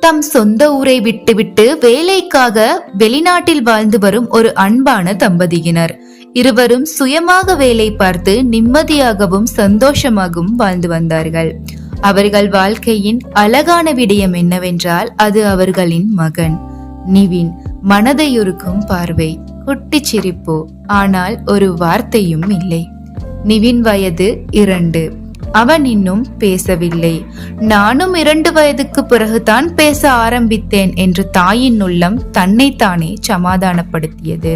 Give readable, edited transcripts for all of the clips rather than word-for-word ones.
தம் சொந்த ஊரை விட்டுவிட்டு வேலைக்காக வெளிநாட்டில் வாழ்ந்து வரும் ஒரு அன்பான தம்பதியினர். இருவரும் சுயமாக வேலை பார்த்து நிம்மதியாகவும் சந்தோஷமாகவும் வாழ்ந்து வந்தார்கள். அவர்கள் வாழ்க்கையின் அழகான விடயம் என்னவென்றால் அது அவர்களின் மகன் நிவின். மனதையுருக்கும் பார்வை, குட்டி சிரிப்பு, ஆனால் ஒரு வார்த்தையும் இல்லை. நிவின் வயது 2. அவன் இன்னும் பேசவில்லை. நானும் 2 வயதுக்கு பிறகுதான் பேச ஆரம்பித்தேன் என்று தாயின் உள்ளம் தன்னைத்தானே சமாதானப்படுத்தியது.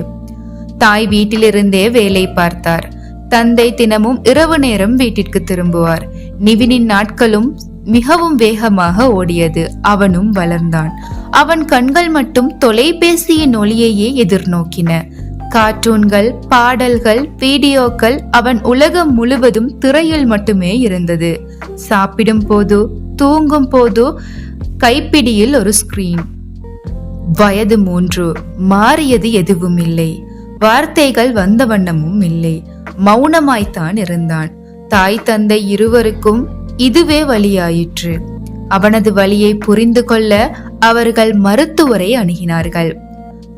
தாய் வீட்டிலிருந்தே வேலை பார்த்தார். தந்தை தினமும் இரவு நேரம் வீட்டிற்கு திரும்புவார். நிவினின் நாட்களும் மிகவும் வேகமாக ஓடியது. அவனும் வளர்ந்தான். அவன் கண்கள் மட்டும் தொலைபேசியின் ஒளியையே எதிர்நோக்கின. கார்ட்டூன்கள், பாடல்கள், வீடியோக்கள், அவன் உலகம் முழுவதும் திரையில் மட்டுமே இருந்தது. சாப்பிடும் போது, தூங்கும் போது கைப்பிடியில் ஒரு ஸ்கிரீன். வயது 3. மாறியது எதுவும் இல்லை. வார்த்தைகள் வந்த வண்ணமும் இல்லை. மௌனமாய்த்தான் இருந்தான். தாய் தந்தை இருவருக்கும் இதுவே வழியாயிற்று. அவனது வழியை புரிந்து கொள்ள அவர்கள் மருத்துவரை அணுகினார்கள்.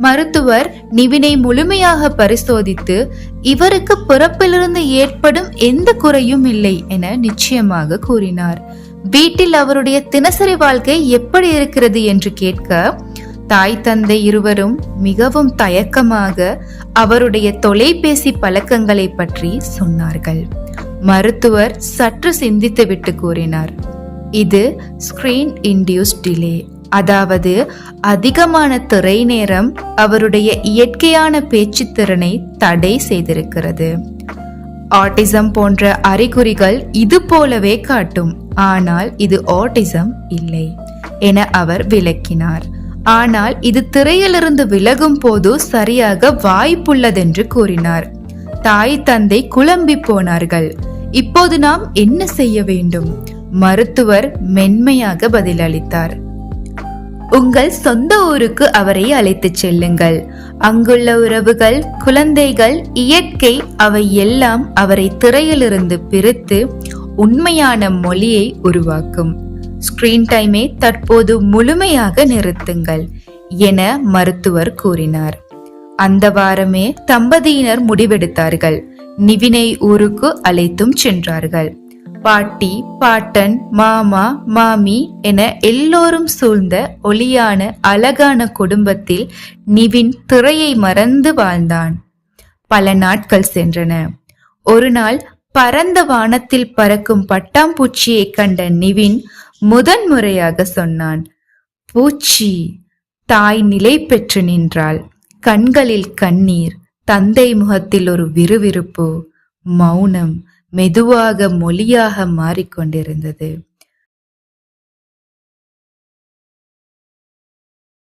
மருத்துவர் நிவினை முழுமையாக பரிசோதித்து இவருக்கு பிறப்பிலிருந்து ஏற்படும் எந்த குறையும் இல்லை என நிச்சயமாக கூறினார். வீட்டில் அவருடைய தினசரி வாழ்க்கை எப்படி இருக்கிறது என்று கேட்க தாய் தந்தை இருவரும் மிகவும் தயக்கமாக அவருடைய தொலைபேசி பழக்கங்களை பற்றி சொன்னார்கள். மருத்துவர் சற்று சிந்தித்துவிட்டு கூறினார், இது ஸ்கிரீன் இன்டியூஸ்ட் டிலே, அதாவது அதிகமான திரை நேரம் அவருடைய இயற்கையான பேச்சு திறனை தடை செய்திருக்கிறது. ஆட்டிசம் போன்ற அறிகுறிகள் இது போலவே காட்டும், ஆனால் இது ஆட்டிசம் இல்லை என அவர் விளக்கினார். ஆனால் இது திரையிலிருந்து விலகும் போது சரியாக வாய்ப்புள்ளதென்று கூறினார். தாய் தந்தை குழம்பி போனார்கள். இப்போது நாம் என்ன செய்ய வேண்டும்? மருத்துவர் மென்மையாக பதிலளித்தார், உங்கள் சொந்த ஊருக்கு அவரை அழைத்துச் செல்லுங்கள். அங்குள்ள உறவுகள், குழந்தைகள், இயற்கை, அவை எல்லாம் அவரை திரையிலிருந்து பிரித்து உண்மையான மொழியை உருவாக்கும். ஸ்கிரீன் டைமை தற்போது முழுமையாக நிறுத்துங்கள் என மருத்துவர் கூறினார். அந்த வாரமே தம்பதியினர் முடிவெடுத்தார்கள். நிவினை ஊருக்கு அழைத்தும் சென்றார்கள். பாட்டி, பாட்டன், மாமா, மாமி என எல்லோரும் சூழ்ந்த ஒளியான அழகான குடும்பத்தில் நிவின் திரையை மறந்து வாழ்ந்தான். பல நாட்கள் சென்றன. ஒரு நாள் பரந்த வானத்தில் பறக்கும் பட்டாம்பூச்சியை கண்ட நிவின் முதன்முறையாக சொன்னான், பூச்சி. தாய் நிலை பெற்று நின்றாள். கண்களில் கண்ணீர், தந்தை முகத்தில் ஒரு விறுவிறுப்பு. மௌனம் மெதுவாக மொழியாக மாறிக்கொண்டிருந்தது.